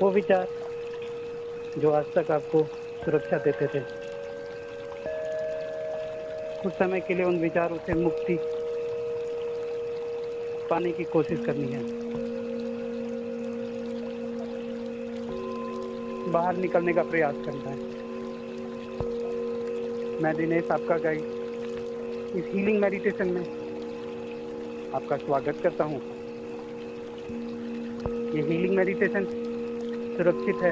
वो विचार जो आज तक आपको सुरक्षा देते थे, कुछ समय के लिए उन विचारों से मुक्ति पाने की कोशिश करनी है। बाहर निकलने का प्रयास करना है। मैं दिनेश, आपका गाइड, इस हीलिंग मेडिटेशन में आपका स्वागत करता हूँ। ये हीलिंग मेडिटेशन सुरक्षित है।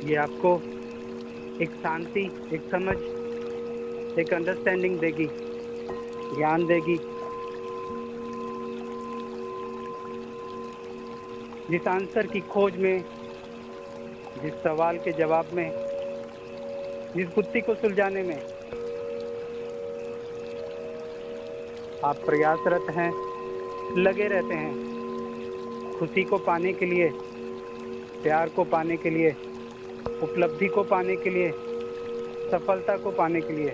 ये आपको एक शांति, एक समझ, एक अंडरस्टैंडिंग देगी, ज्ञान देगी। जिस आंसर की खोज में, जिस सवाल के जवाब में, जिस गुत्थी को सुलझाने में आप प्रयासरत हैं, लगे रहते हैं, खुशी को पाने के लिए, प्यार को पाने के लिए, उपलब्धि को पाने के लिए, सफलता को पाने के लिए,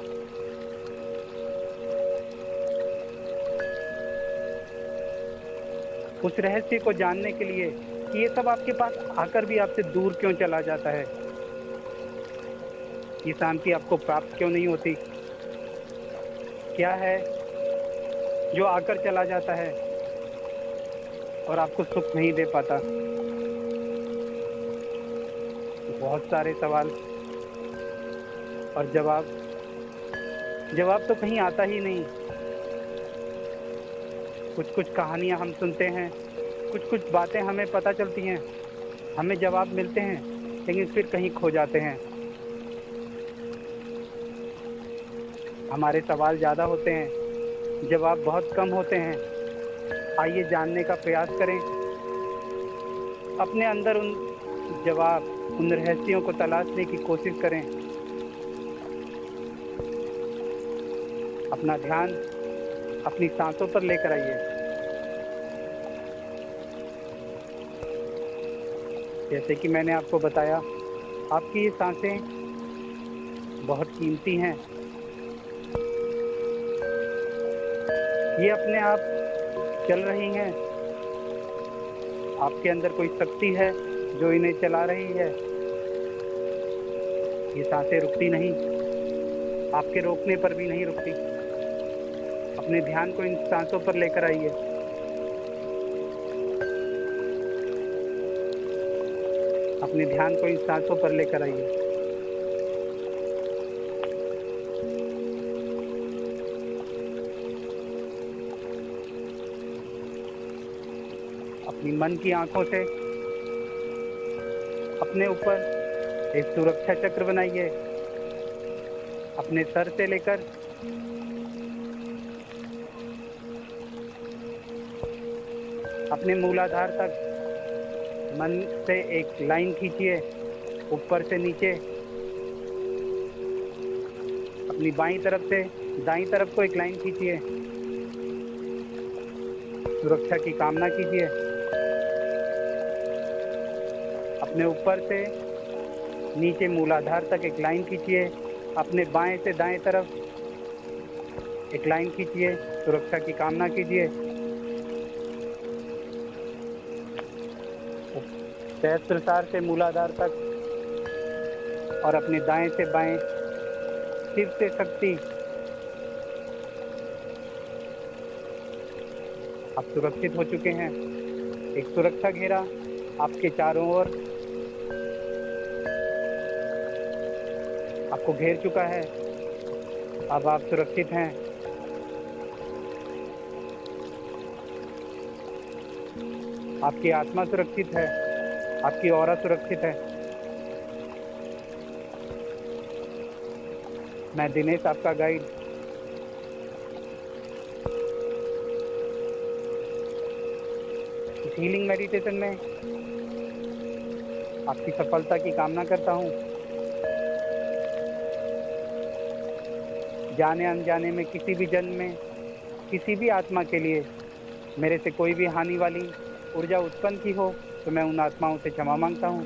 उस रहस्य को जानने के लिए कि ये सब आपके पास आकर भी आपसे दूर क्यों चला जाता है, ये शांति आपको प्राप्त क्यों नहीं होती, क्या है जो आकर चला जाता है और आपको सुख नहीं दे पाता। बहुत सारे सवाल और जवाब तो कहीं आता ही नहीं। कुछ कहानियां हम सुनते हैं, कुछ बातें हमें पता चलती हैं, हमें जवाब मिलते हैं, लेकिन फिर कहीं खो जाते हैं। हमारे सवाल ज़्यादा होते हैं, जवाब बहुत कम होते हैं। आइए जानने का प्रयास करें, अपने अंदर उन जवाब, उन रहस्यों को तलाशने की कोशिश करें। अपना ध्यान अपनी सांसों पर लेकर आइए। जैसे कि मैंने आपको बताया, आपकी ये सांसें बहुत कीमती हैं। ये अपने आप चल रही हैं। आपके अंदर कोई शक्ति है जो इन्हें चला रही है। ये सांसें रुकती नहीं, आपके रोकने पर भी नहीं रुकती। अपने ध्यान को इन सांसों पर लेकर आइए। अपने ध्यान को इन सांसों पर लेकर आइए। अपनी मन की आंखों से अपने ऊपर एक सुरक्षा चक्र बनाइए। अपने सर से लेकर अपने मूलाधार तक मन से एक लाइन खींचिए, ऊपर से नीचे। अपनी बाईं तरफ से दाईं तरफ को एक लाइन खींचिए, सुरक्षा की कामना कीजिए। अपने ऊपर से नीचे मूलाधार तक एक लाइन खींचिए, अपने बाएं से दाएं तरफ एक लाइन खींचिए, सुरक्षा की कामना कीजिए। सहस्त्रसार से मूलाधार तक और अपने दाएं से बाएं सिर से शक्ति। आप सुरक्षित हो चुके हैं। एक सुरक्षा घेरा आपके चारों ओर आपको घेर चुका है। अब आप सुरक्षित हैं। आपकी आत्मा सुरक्षित है, आपकी ऑरा सुरक्षित है। मैं दिनेश, आपका गाइड, हीलिंग मेडिटेशन में आपकी सफलता की कामना करता हूँ। जाने अनजाने में किसी भी जन्म में किसी भी आत्मा के लिए मेरे से कोई भी हानि वाली ऊर्जा उत्पन्न की हो तो मैं उन आत्माओं से क्षमा मांगता हूँ।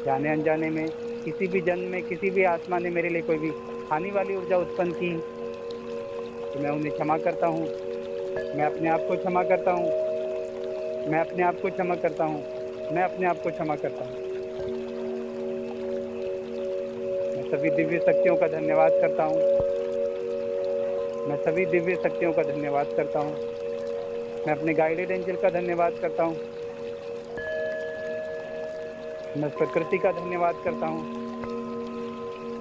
जाने अनजाने में किसी भी जन्म में किसी भी आत्मा ने मेरे लिए कोई भी हानि वाली ऊर्जा उत्पन्न की तो मैं उन्हें क्षमा करता हूँ। मैं अपने आप को क्षमा करता हूँ। मैं अपने आप को क्षमा करता हूँ। मैं अपने आप को क्षमा करता हूँ। मैं सभी दिव्य शक्तियों का धन्यवाद करता हूँ। मैं सभी दिव्य शक्तियों का धन्यवाद करता हूँ। मैं अपने गाइडेड एंजल का धन्यवाद करता हूँ। मैं प्रकृति का धन्यवाद करता हूँ।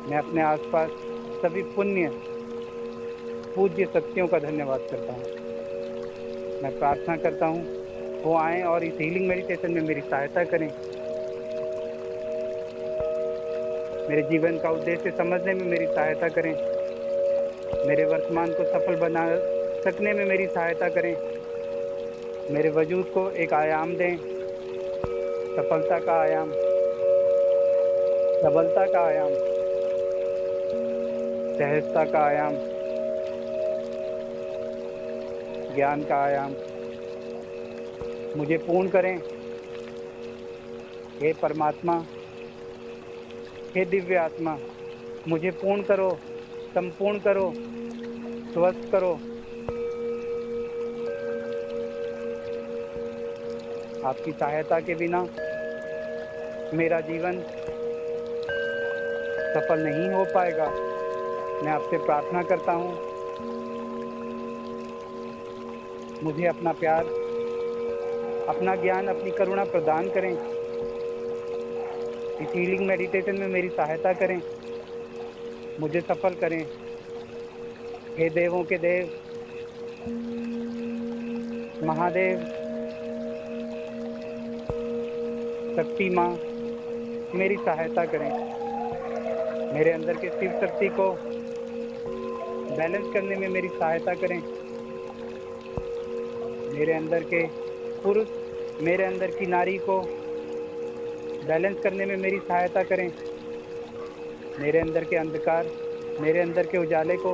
मैं अपने आसपास सभी पुण्य पूज्य शक्तियों का धन्यवाद करता हूँ। मैं प्रार्थना करता हूँ वो आएं और इस हीलिंग मेडिटेशन में मेरी सहायता करें। मेरे जीवन का उद्देश्य समझने में मेरी सहायता करें। मेरे वर्तमान को सफल बना सकने में मेरी सहायता करें। मेरे वजूद को एक आयाम दें, सफलता का आयाम, सबलता का आयाम, सहजता का आयाम, ज्ञान का आयाम मुझे पूर्ण करें। हे परमात्मा, हे दिव्य आत्मा, मुझे पूर्ण करो, संपूर्ण करो, स्वस्थ करो। आपकी सहायता के बिना मेरा जीवन सफल नहीं हो पाएगा। मैं आपसे प्रार्थना करता हूँ, मुझे अपना प्यार, अपना ज्ञान, अपनी करुणा प्रदान करें। इस हीलिंग मेडिटेशन में मेरी सहायता करें, मुझे सफल करें। हे देवों के देव, महादेव, शक्ति माँ, मेरी सहायता करें। मेरे अंदर के शिव शक्ति को बैलेंस करने में मेरी सहायता करें। मेरे अंदर के पुरुष, मेरे अंदर की नारी को बैलेंस करने में मेरी सहायता करें। मेरे अंदर के अंधकार, मेरे अंदर के उजाले को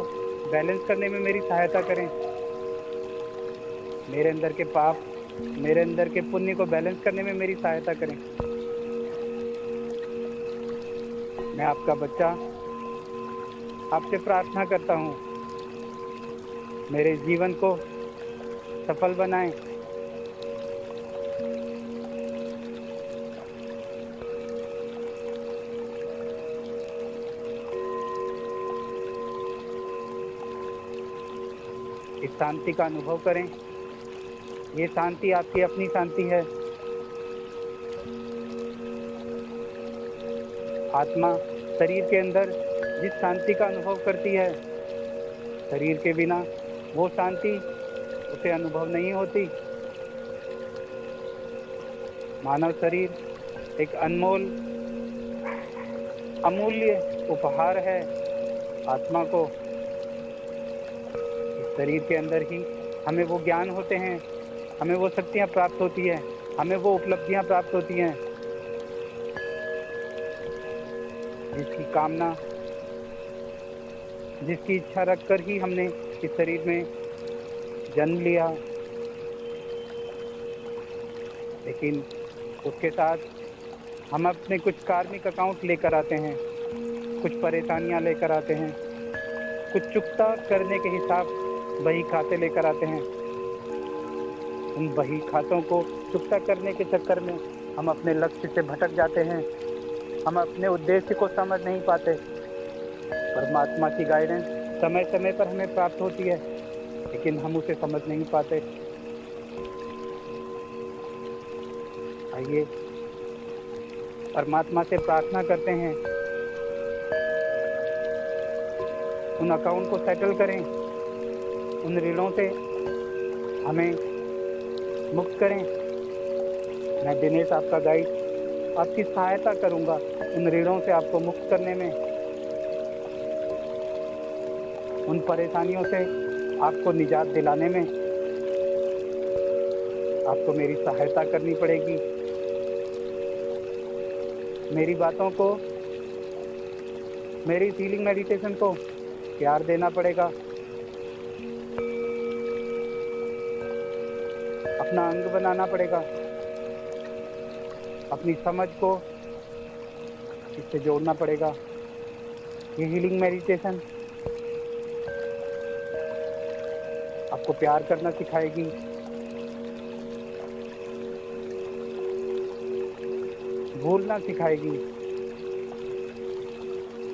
बैलेंस करने में मेरी सहायता करें। मेरे अंदर के पाप, मेरे अंदर के पुण्य को बैलेंस करने में मेरी सहायता करें। मैं आपका बच्चा आपसे प्रार्थना करता हूँ, मेरे जीवन को सफल बनाएं। इस शांति का अनुभव करें। ये शांति आपकी अपनी शांति है। आत्मा शरीर के अंदर जिस शांति का अनुभव करती है, शरीर के बिना वो शांति उसे अनुभव नहीं होती। मानव शरीर एक अनमोल, अमूल्य उपहार है आत्मा को। इस शरीर के अंदर ही हमें वो ज्ञान होते हैं, हमें वो शक्तियाँ प्राप्त होती हैं, हमें वो उपलब्धियाँ प्राप्त होती हैं जिसकी कामना, जिसकी इच्छा रखकर ही हमने इस शरीर में जन्म लिया। लेकिन उसके साथ हम अपने कुछ कार्मिक अकाउंट लेकर आते हैं, कुछ परेशानियां लेकर आते हैं, कुछ चुकता करने के हिसाब बही खाते लेकर आते हैं। उन बही खातों को चुकता करने के चक्कर में हम अपने लक्ष्य से भटक जाते हैं, हम अपने उद्देश्य को समझ नहीं पाते। परमात्मा की गाइडेंस समय समय पर हमें प्राप्त होती है, लेकिन हम उसे समझ नहीं पाते। आइए परमात्मा से प्रार्थना करते हैं, उन अकाउंट को सेटल करें, उन ऋणों से हमें मुक्त करें। मैं दिनेश, आपका गाइड, आपकी सहायता करूंगा उन ऋणों से आपको मुक्त करने में। उन परेशानियों से आपको निजात दिलाने में आपको मेरी सहायता करनी पड़ेगी। मेरी बातों को, मेरी हीलिंग मेडिटेशन को प्यार देना पड़ेगा। अपना अंग बनाना पड़ेगा। अपनी समझ को इससे जोड़ना पड़ेगा। ये हीलिंग मेडिटेशन आपको प्यार करना सिखाएगी, भूलना सिखाएगी,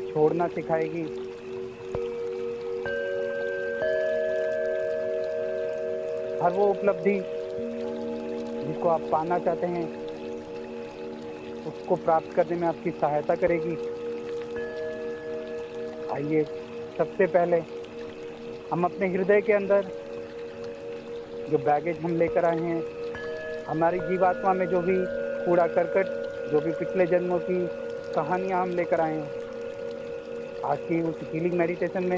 छोड़ना सिखाएगी, हर वो उपलब्धि जिसको आप पाना चाहते हैं उसको प्राप्त करने में आपकी सहायता करेगी। आइए सबसे पहले हम अपने हृदय के अंदर जो बैगेज हम लेकर आए हैं, हमारी जीवात्मा में जो भी कूड़ा करकट, जो भी पिछले जन्मों की कहानियाँ हम लेकर आए हैं, आज की उस हीलिंग मेडिटेशन में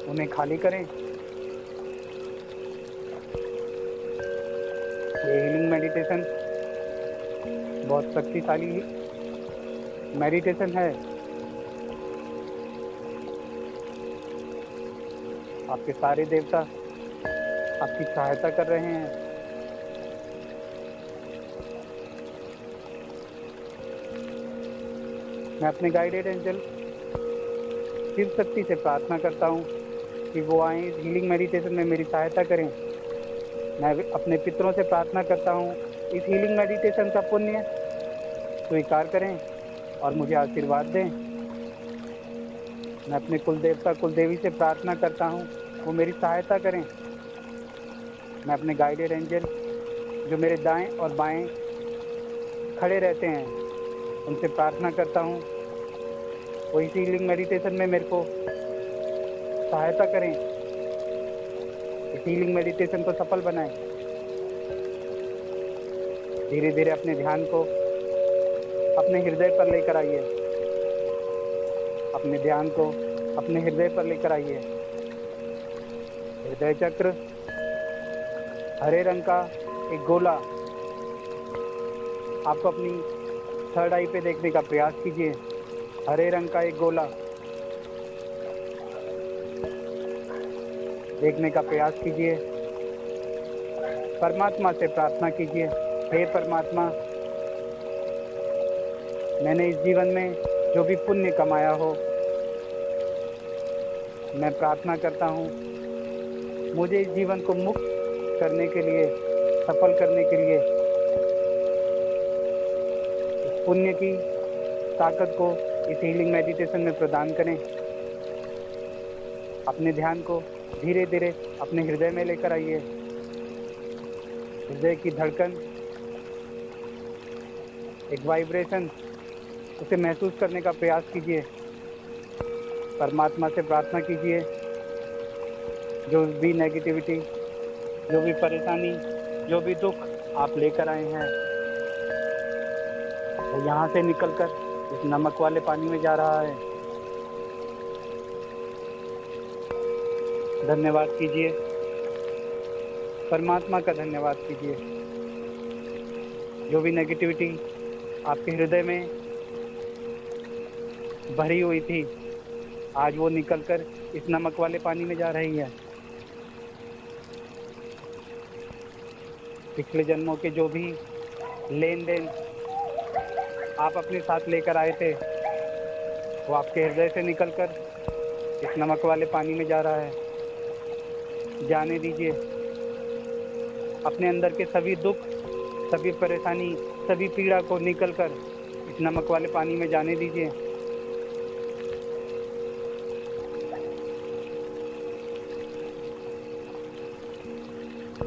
उन्हें खाली करें। ये हीलिंग मेडिटेशन बहुत शक्तिशाली मेडिटेशन है। आपके सारे देवता आपकी सहायता कर रहे हैं। मैं अपने गाइडेड एंजल शिव शक्ति से प्रार्थना करता हूँ कि वो आए इस हीलिंग मेडिटेशन में मेरी सहायता करें। मैं अपने पितरों से प्रार्थना करता हूँ इस हीलिंग मेडिटेशन का पुण्य स्वीकार करें और मुझे आशीर्वाद दें। मैं अपने कुल देवता कुल देवी से प्रार्थना करता हूँ वो मेरी सहायता करें। मैं अपने गाइडेड एंजल जो मेरे दाएं और बाएं खड़े रहते हैं उनसे प्रार्थना करता हूँ वो इस हीलिंग मेडिटेशन में मेरे को सहायता करें, इस हीलिंग मेडिटेशन को सफल बनाएं। धीरे धीरे अपने ध्यान को अपने हृदय पर लेकर आइए, अपने ध्यान को अपने हृदय पर लेकर आइए। हृदय चक्र हरे रंग का एक गोला, आपको अपनी थर्ड आई पे देखने का प्रयास कीजिए। हरे रंग का एक गोला देखने का प्रयास कीजिए। परमात्मा से प्रार्थना कीजिए, हे परमात्मा, मैंने इस जीवन में जो भी पुण्य कमाया हो, मैं प्रार्थना करता हूँ मुझे इस जीवन को मुक्त करने के लिए, सफल करने के लिए इस पुण्य की ताकत को इस हीलिंग मेडिटेशन में प्रदान करें। अपने ध्यान को धीरे धीरे अपने हृदय में लेकर आइए। हृदय की धड़कन, एक वाइब्रेशन, उसे महसूस करने का प्रयास कीजिए। परमात्मा से प्रार्थना कीजिए जो भी नेगेटिविटी, जो भी परेशानी, जो भी दुख आप लेकर आए हैं वो यहाँ से निकलकर इस नमक वाले पानी में जा रहा है। धन्यवाद कीजिए, परमात्मा का धन्यवाद कीजिए। जो भी नेगेटिविटी आपके हृदय में भरी हुई थी, आज वो निकलकर इस नमक वाले पानी में जा रही है। पिछले जन्मों के जो भी लेन देन आप अपने साथ लेकर आए थे वो आपके हृदय से निकलकर इस नमक वाले पानी में जा रहा है। जाने दीजिए। अपने अंदर के सभी दुख, सभी परेशानी, सभी पीड़ा को निकलकर इस नमक वाले पानी में जाने दीजिए।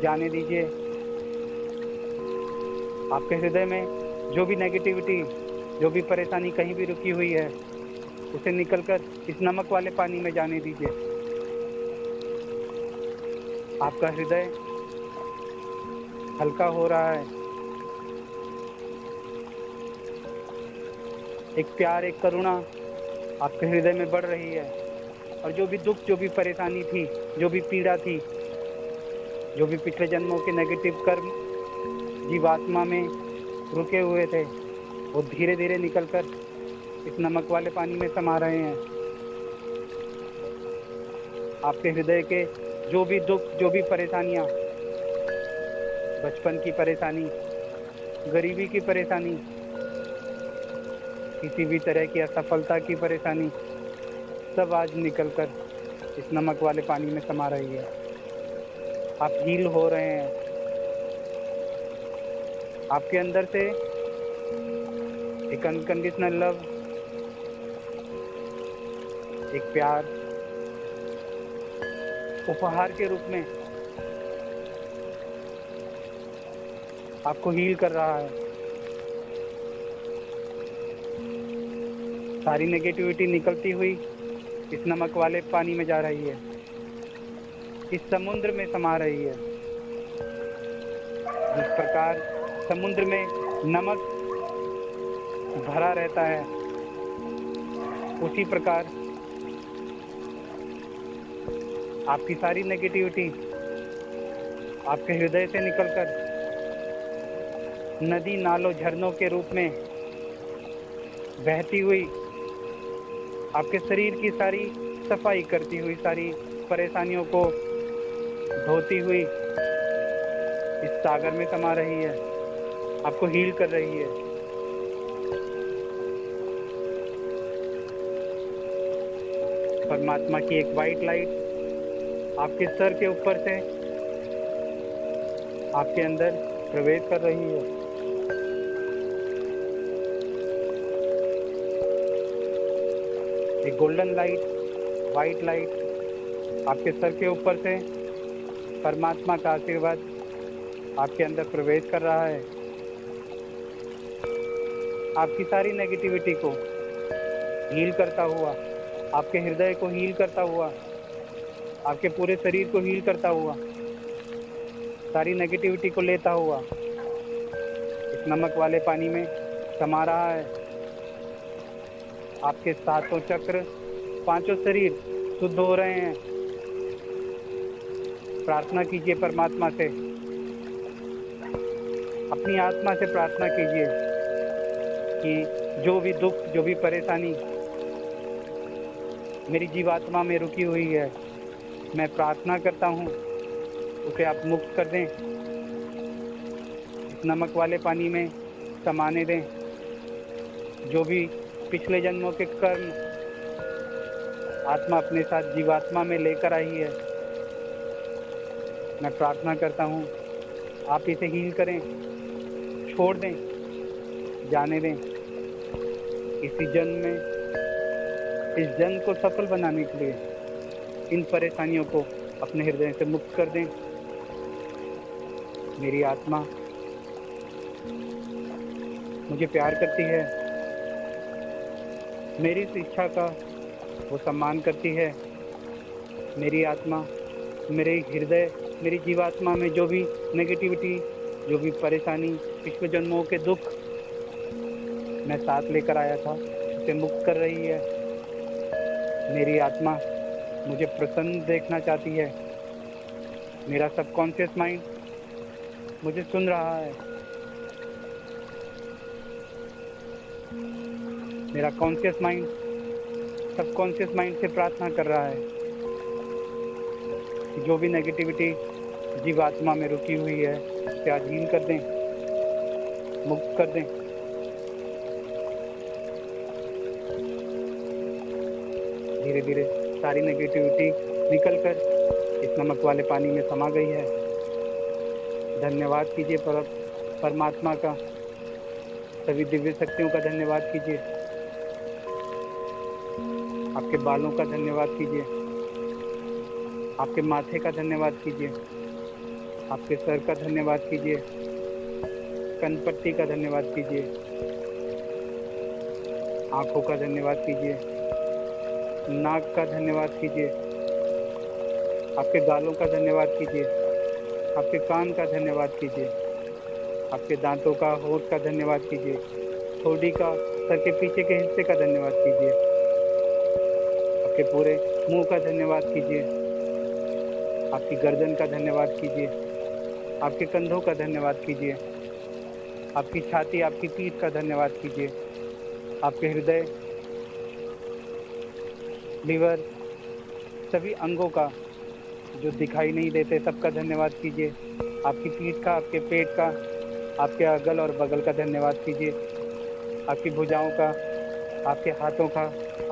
जाने दीजिए। आपके हृदय में जो भी नेगेटिविटी, जो भी परेशानी कहीं भी रुकी हुई है उसे निकलकर इस नमक वाले पानी में जाने दीजिए। आपका हृदय हल्का हो रहा है। एक प्यार, एक करुणा आपके हृदय में बढ़ रही है। और जो भी दुख, जो भी परेशानी थी, जो भी पीड़ा थी, जो भी पिछले जन्मों के नेगेटिव कर्म जीवात्मा में रुके हुए थे वो धीरे धीरे निकलकर इस नमक वाले पानी में समा रहे हैं। आपके हृदय के जो भी दुख, जो भी परेशानियां, बचपन की परेशानी, गरीबी की परेशानी, किसी भी तरह की असफलता की परेशानी, सब आज निकलकर इस नमक वाले पानी में समा रही है। आप हील हो रहे हैं। आपके अंदर से एक अनकंडीशनल लव, एक प्यार उपहार के रूप में आपको हील कर रहा है। सारी नेगेटिविटी निकलती हुई इस नमक वाले पानी में जा रही है, इस समुद्र में समा रही है। जिस प्रकार समुद्र में नमक भरा रहता है, उसी प्रकार आपकी सारी नेगेटिविटी आपके हृदय से निकलकर नदी नालों झरनों के रूप में बहती हुई आपके शरीर की सारी सफाई करती हुई, सारी परेशानियों को धोती हुई इस सागर में समा रही है, आपको हील कर रही है। परमात्मा की एक वाइट लाइट आपके सर के ऊपर से आपके अंदर प्रवेश कर रही है। एक गोल्डन लाइट, वाइट लाइट आपके सर के ऊपर से परमात्मा का आशीर्वाद आपके अंदर प्रवेश कर रहा है। आपकी सारी नेगेटिविटी को हील करता हुआ, आपके हृदय को हील करता हुआ, आपके पूरे शरीर को हील करता हुआ, सारी नेगेटिविटी को लेता हुआ इस नमक वाले पानी में समा रहा है। आपके सातों चक्र, पांचों शरीर शुद्ध हो रहे हैं। प्रार्थना कीजिए परमात्मा से, अपनी आत्मा से प्रार्थना कीजिए कि जो भी दुख, जो भी परेशानी मेरी जीवात्मा में रुकी हुई है, मैं प्रार्थना करता हूँ उसे आप मुक्त कर दें, इस नमक वाले पानी में समाने दें। जो भी पिछले जन्मों के कर्म आत्मा अपने साथ जीवात्मा में लेकर आई है, मैं प्रार्थना करता हूँ आप इसे हील करें, छोड़ दें, जाने दें। इसी जन्म में, इस जन्म को सफल बनाने के लिए इन परेशानियों को अपने हृदय से मुक्त कर दें। मेरी आत्मा मुझे प्यार करती है, मेरी इस इच्छा का वो सम्मान करती है। मेरी आत्मा, मेरे हृदय, मेरी जीवात्मा में जो भी नेगेटिविटी, जो भी परेशानी, पिछले जन्मों के दुख मैं साथ लेकर आया था, उसे मुक्त कर रही है। मेरी आत्मा मुझे प्रसन्न देखना चाहती है। मेरा सबकॉन्शियस माइंड मुझे सुन रहा है। मेरा कॉन्शियस माइंड सबकॉन्शियस माइंड से प्रार्थना कर रहा है कि जो भी नेगेटिविटी जीवात्मा में रुकी हुई है उसे आज हील कर दें, मुक्त कर दें। धीरे धीरे सारी नेगेटिविटी निकलकर इस नमक वाले पानी में समा गई है। धन्यवाद कीजिए परमात्मा का, सभी दिव्य शक्तियों का धन्यवाद कीजिए। आपके बालों का धन्यवाद कीजिए, आपके माथे का धन्यवाद कीजिए, आपके सर का धन्यवाद कीजिए, कनपट्टी का धन्यवाद कीजिए, आंखों का धन्यवाद कीजिए, नाक का धन्यवाद कीजिए, आपके गालों का धन्यवाद कीजिए, आपके कान का धन्यवाद कीजिए, आपके दांतों का, होंठ का धन्यवाद कीजिए, ठोड़ी का, सर के पीछे के हिस्से का धन्यवाद कीजिए, आपके पूरे मुंह का धन्यवाद कीजिए, आपकी गर्दन का धन्यवाद कीजिए, आपके कंधों का धन्यवाद कीजिए, आपकी छाती, आपकी पीठ का धन्यवाद कीजिए, आपके हृदय, लीवर, सभी अंगों का जो दिखाई नहीं देते सबका धन्यवाद कीजिए। आपकी पीठ का, आपके पेट का, आपके अगल और बगल का धन्यवाद कीजिए। आपकी भुजाओं का, आपके हाथों का,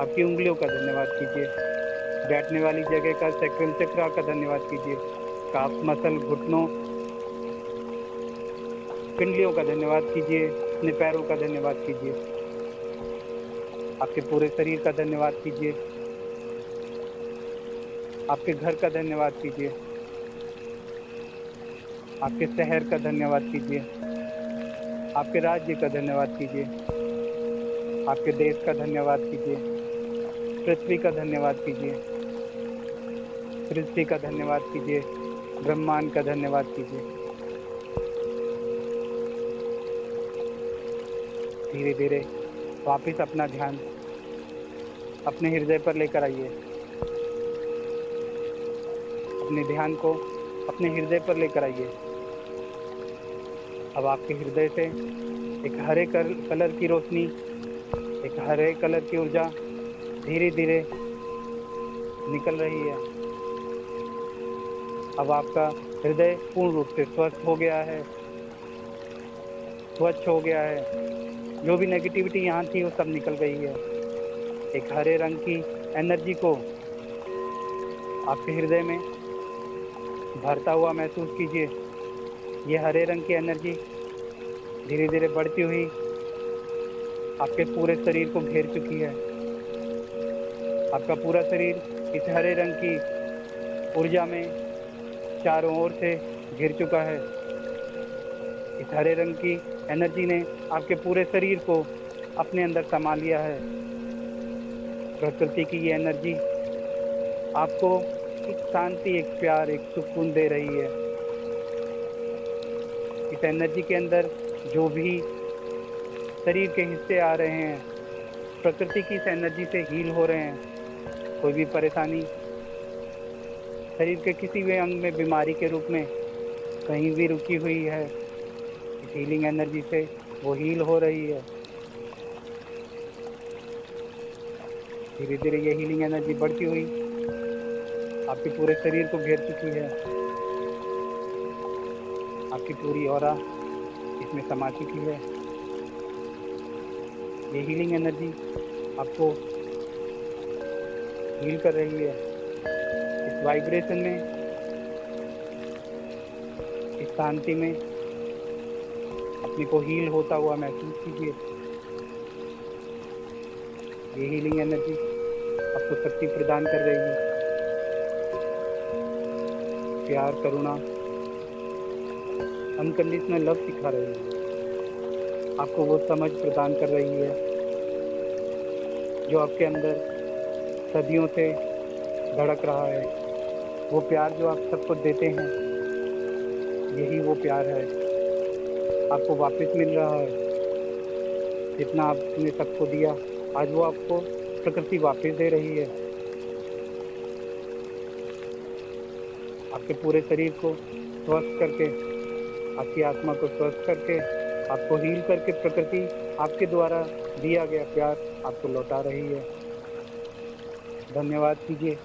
आपकी उंगलियों का धन्यवाद कीजिए। बैठने वाली जगह का, सैक्रल चक्र का धन्यवाद कीजिए। काफ मसल घुटनों पिंडलियों का धन्यवाद कीजिए। अपने पैरों का धन्यवाद कीजिए। आपके पूरे शरीर का धन्यवाद कीजिए। आपके घर का धन्यवाद कीजिए। आपके शहर का धन्यवाद कीजिए। आपके राज्य का धन्यवाद कीजिए। आपके देश का धन्यवाद कीजिए। पृथ्वी का धन्यवाद कीजिए। सृष्टि का धन्यवाद कीजिए। ब्रह्मांड का धन्यवाद कीजिए। धीरे धीरे वापस अपना ध्यान अपने हृदय पर लेकर आइए। अपने ध्यान को अपने हृदय पर लेकर आइए। अब आपके हृदय से एक हरे कलर की रोशनी, एक हरे कलर की ऊर्जा धीरे धीरे निकल रही है। अब आपका हृदय पूर्ण रूप से स्वस्थ हो गया है, स्वच्छ हो गया है। जो भी नेगेटिविटी यहाँ थी वो सब निकल गई है। एक हरे रंग की एनर्जी को आपके हृदय में भरता हुआ महसूस कीजिए। ये हरे रंग की एनर्जी धीरे धीरे बढ़ती हुई आपके पूरे शरीर को घेर चुकी है। आपका पूरा शरीर इस हरे रंग की ऊर्जा में चारों ओर से घिर चुका है। इस हरे रंग की एनर्जी ने आपके पूरे शरीर को अपने अंदर समा लिया है। प्रकृति की ये एनर्जी आपको एक शांति, एक प्यार, एक सुकून दे रही है। इस एनर्जी के अंदर जो भी शरीर के हिस्से आ रहे हैं, प्रकृति की इस एनर्जी से हील हो रहे हैं। कोई भी परेशानी शरीर के किसी भी अंग में बीमारी के रूप में कहीं भी रुकी हुई है, इस हीलिंग एनर्जी से वो हील हो रही है। धीरे धीरे ये हीलिंग एनर्जी बढ़ती हुई आपके पूरे शरीर को घेर चुकी है। आपकी पूरी ऑरा इसमें समा चुकी है। ये हीलिंग एनर्जी आपको हील कर रही है। इस वाइब्रेशन में, इस शांति में अपने को हील होता हुआ महसूस कीजिए। ये हीलिंग एनर्जी आपको शक्ति प्रदान कर रही है। प्यार, करुणा, अनकंडीशनल लव सिखा रही है। आपको वो समझ प्रदान कर रही है जो आपके अंदर सदियों से धड़क रहा है। वो प्यार जो आप सबको देते हैं, यही वो प्यार है। आपको वापस मिल रहा है। जितना आपने सबको दिया, आज वो आपको प्रकृति वापस दे रही है। आपके पूरे शरीर को स्वस्थ करके, आपकी आत्मा को स्वस्थ करके, आपको हील करके प्रकृति आपके द्वारा दिया गया प्यार आपको लौटा रही है। धन्यवाद कीजिए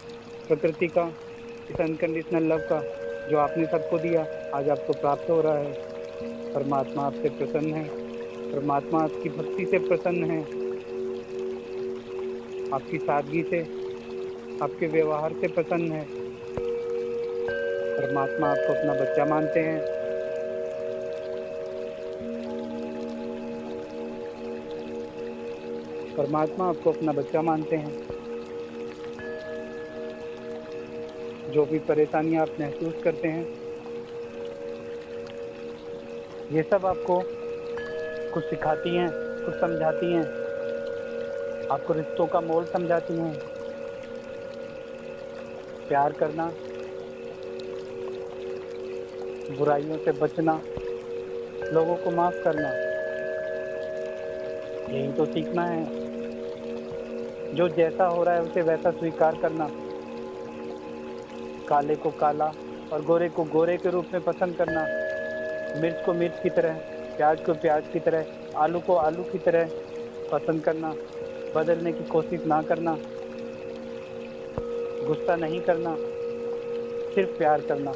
प्रकृति का, इस अनकंडीशनल लव का जो आपने सबको दिया, आज आपको प्राप्त हो रहा है। परमात्मा आपसे प्रसन्न है। परमात्मा आपकी भक्ति से प्रसन्न है। आपकी सादगी से, आपके व्यवहार से प्रसन्न है। परमात्मा आपको अपना बच्चा मानते हैं। परमात्मा आपको अपना बच्चा मानते हैं। जो भी परेशानियां आप महसूस करते हैं, ये सब आपको कुछ सिखाती हैं, कुछ समझाती हैं। आपको रिश्तों का मोल समझाती हैं। प्यार करना, बुराइयों से बचना, लोगों को माफ करना, यही तो सीखना है। जो जैसा हो रहा है उसे वैसा स्वीकार करना, काले को काला और गोरे को गोरे के रूप में पसंद करना, मिर्च को मिर्च की तरह, प्याज को प्याज की तरह, आलू को आलू की तरह पसंद करना, बदलने की कोशिश ना करना, गुस्सा नहीं करना, सिर्फ प्यार करना,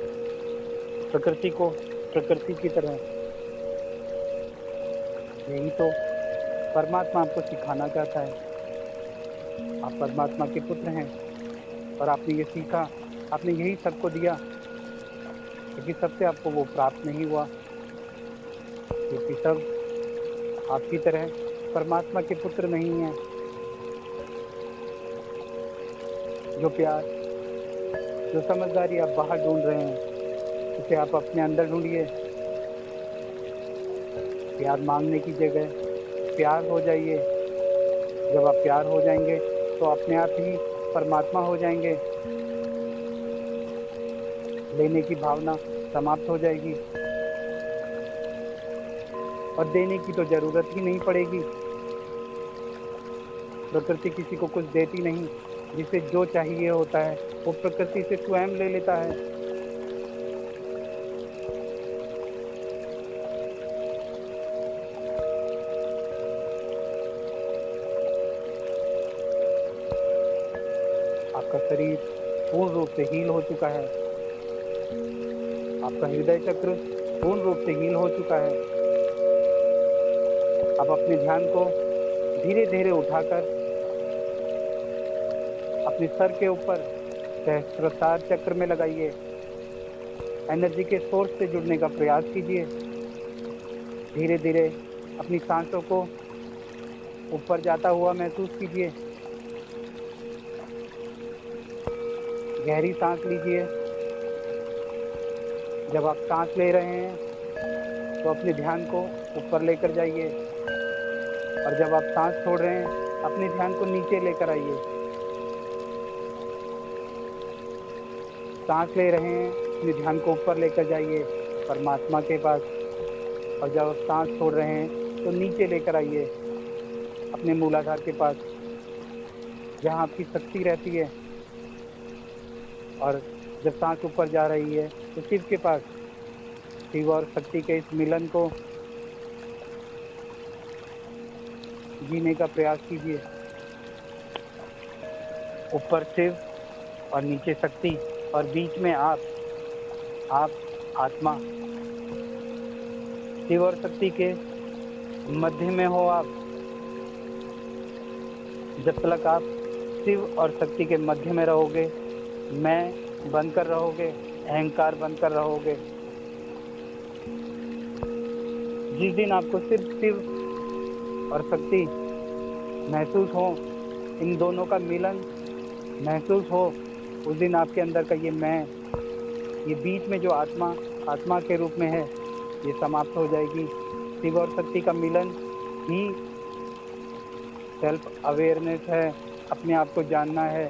प्रकृति को प्रकृति की तरह। यही तो परमात्मा आपको सिखाना चाहता है। आप परमात्मा के पुत्र हैं और आपने ये सीखा, आपने यही सबको दिया। क्योंकि सबसे आपको वो प्राप्त नहीं हुआ, क्योंकि सब आपकी तरह परमात्मा के पुत्र नहीं हैं। जो प्यार, जो समझदारी आप बाहर ढूंढ रहे हैं, उसे आप अपने अंदर ढूंढिए। प्यार मांगने की जगह प्यार हो जाइए। जब आप प्यार हो जाएंगे तो अपने आप ही परमात्मा हो जाएंगे। लेने की भावना समाप्त हो जाएगी और देने की तो जरूरत ही नहीं पड़ेगी। प्रकृति किसी को कुछ देती नहीं। जिसे जो चाहिए होता है वो प्रकृति से स्वयं ले लेता है। आपका शरीर पूर्ण रूप से हील हो चुका है। आपका हृदय चक्र पूर्ण रूप से हील हो चुका है। आप अपने ध्यान को धीरे धीरे उठाकर अपने सर के ऊपर सहस्त्रार चक्र में लगाइए। एनर्जी के सोर्स से जुड़ने का प्रयास कीजिए। धीरे धीरे अपनी सांसों को ऊपर जाता हुआ महसूस कीजिए। गहरी सांस लीजिए। जब आप सांस ले रहे हैं तो अपने ध्यान को ऊपर लेकर जाइए, और जब आप सांस छोड़ रहे हैं अपने ध्यान को नीचे लेकर आइए। सांस ले रहे हैं, अपने ध्यान को ऊपर लेकर जाइए परमात्मा के पास, और जब आप सांस छोड़ रहे हैं तो नीचे लेकर आइए अपने मूलाधार के पास, जहाँ आपकी शक्ति रहती है। और जब सांस ऊपर जा रही है तो शिव के पास, शिव और शक्ति के इस मिलन को जीने का प्रयास कीजिए। ऊपर शिव और नीचे शक्ति और बीच में आप आत्मा। शिव और शक्ति के मध्य में हो आप। जब तक आप शिव और शक्ति के मध्य में रहोगे, मैं बनकर रहोगे, अहंकार बनकर रहोगे। जिस दिन आपको सिर्फ शिव और शक्ति महसूस हो, इन दोनों का मिलन महसूस हो, उस दिन आपके अंदर का ये मैं, ये बीच में जो आत्मा के रूप में है, ये समाप्त हो जाएगी। शिव और शक्ति का मिलन ही सेल्फ अवेयरनेस है। अपने आप को जानना है,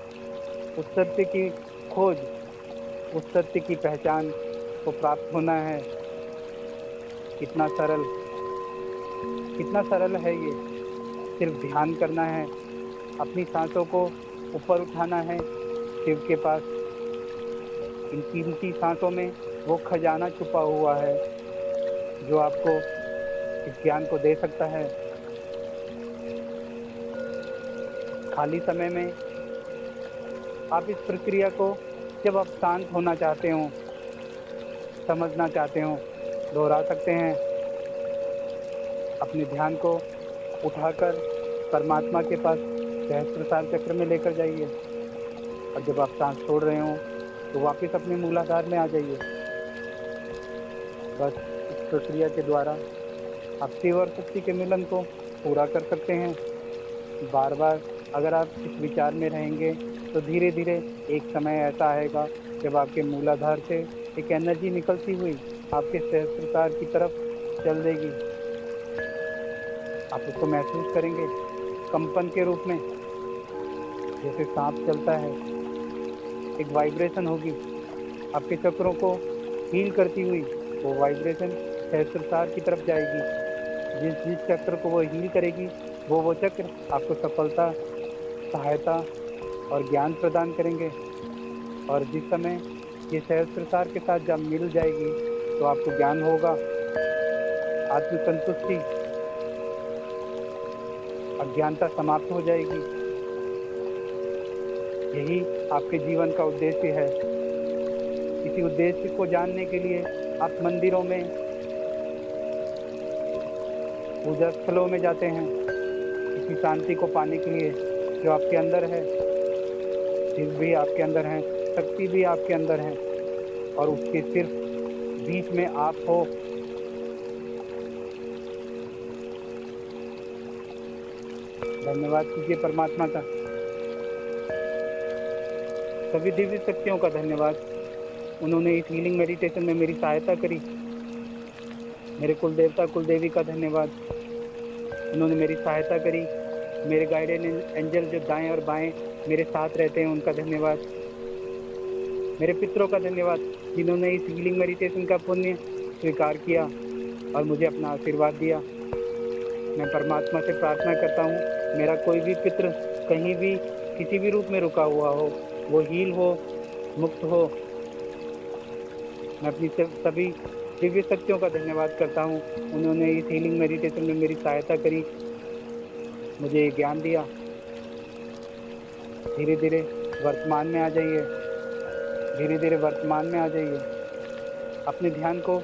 उस सत्य की खोज, उस सत्य की पहचान को प्राप्त होना है। कितना सरल है ये। सिर्फ ध्यान करना है, अपनी सांसों को ऊपर उठाना है शिव के पास। इन कीमती सांसों में वो खजाना छुपा हुआ है जो आपको इस ज्ञान को दे सकता है। खाली समय में आप इस प्रक्रिया को, जब आप शांत होना चाहते हो, समझना चाहते हो, दोहरा सकते हैं। अपने ध्यान को उठाकर परमात्मा के पास सहस्त्रार चक्र में लेकर जाइए, और जब आप सांस छोड़ रहे हो तो वापस अपने मूलाधार में आ जाइए। बस इस प्रक्रिया के द्वारा आप शिव और शक्ति के मिलन को पूरा कर सकते हैं। बार बार अगर आप इस विचार में रहेंगे तो धीरे धीरे एक समय ऐसा आएगा जब आपके मूलाधार से एक एनर्जी निकलती हुई आपके सहस्त्रार की तरफ चल देगी। आप उसको महसूस करेंगे कंपन के रूप में, जैसे सांप चलता है। एक वाइब्रेशन होगी आपके चक्रों को हील करती हुई। वो वाइब्रेशन सहस्त्रार की तरफ जाएगी। जिस चक्र को वो हील करेगी, वो चक्र आपको सफलता, सहायता और ज्ञान प्रदान करेंगे। और जिस समय ये सहस्त्रार के साथ जब मिल जाएगी तो आपको ज्ञान होगा, आत्मसंतुष्टि, अज्ञानता समाप्त हो जाएगी। यही आपके जीवन का उद्देश्य है। इसी उद्देश्य को जानने के लिए आप मंदिरों में, पूजा स्थलों में जाते हैं, इसी शांति को पाने के लिए जो आपके अंदर है। शिव भी आपके अंदर हैं, शक्ति भी आपके अंदर है, और उसके सिर्फ बीच में आप हो। धन्यवाद कीजिए परमात्मा का, सभी दिव्य शक्तियों का धन्यवाद। उन्होंने इस हीलिंग मेडिटेशन में मेरी सहायता करी। मेरे कुल देवता कुल देवी का धन्यवाद, उन्होंने मेरी सहायता करी। मेरे गाइडेड एंजल जो दाएं और बाएं मेरे साथ रहते हैं उनका धन्यवाद। मेरे पितरों का धन्यवाद जिन्होंने इस हीलिंग मेडिटेशन का पुण्य स्वीकार किया और मुझे अपना आशीर्वाद दिया। मैं परमात्मा से प्रार्थना करता हूँ, मेरा कोई भी पितृ कहीं भी किसी भी रूप में रुका हुआ हो, वो हील हो, मुक्त हो। मैं अपनी सभी दिव्य शक्तियों का धन्यवाद करता हूँ, उन्होंने इस हीलिंग मेडिटेशन में मेरी सहायता करी, मुझे ज्ञान दिया। धीरे धीरे वर्तमान में आ जाइए, धीरे धीरे वर्तमान में आ जाइए। अपने ध्यान को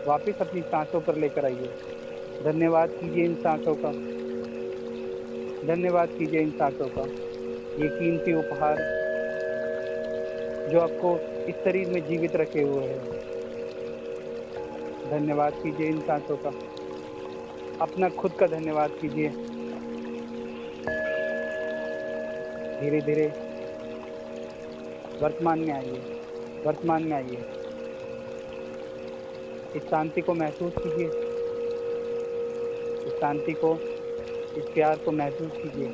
वापस अपनी सांसों पर लेकर आइए। धन्यवाद कीजिए इन सांसों का, धन्यवाद कीजिए इन सांसों का। ये कीमती उपहार जो आपको इस शरीर में जीवित रखे हुए हैं। धन्यवाद कीजिए इन सांसों का, अपना खुद का धन्यवाद कीजिए। धीरे धीरे वर्तमान में आइए, वर्तमान में आइए। इस शांति को महसूस कीजिए, इस शांति को, इस प्यार को महसूस कीजिए।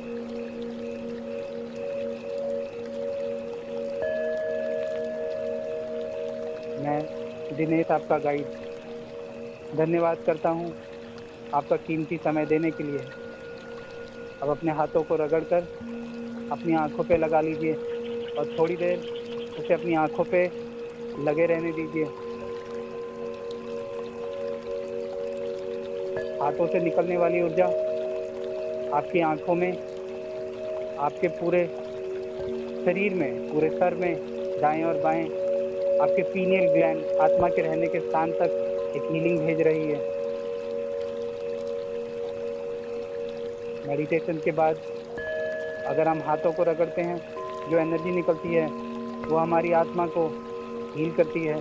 मैं दिनेश आपका गाइड धन्यवाद करता हूँ आपका कीमती समय देने के लिए। अब अपने हाथों को रगड़कर अपनी आंखों पे लगा लीजिए और थोड़ी देर उसे अपनी आंखों पे लगे रहने दीजिए। हाथों से निकलने वाली ऊर्जा आपकी आंखों में, आपके पूरे शरीर में, पूरे सर में, दाएं और बाएं, आपके पीनियल ग्लैंड, आत्मा के रहने के स्थान तक एक हीलिंग भेज रही है। मेडिटेशन के बाद अगर हम हाथों को रगड़ते हैं, जो एनर्जी निकलती है वो हमारी आत्मा को हील करती है।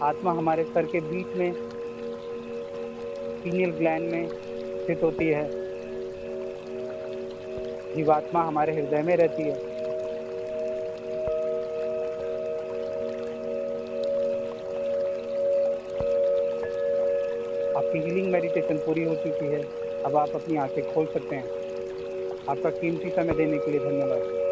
आत्मा हमारे सर के बीच में पीनियल ग्लैंड में स्थित होती है। जीवात्मा हमारे हृदय में रहती है। आपकी हीलिंग मेडिटेशन पूरी हो चुकी है। अब आप अपनी आंखें खोल सकते हैं। आपका कीमती समय देने के लिए धन्यवाद।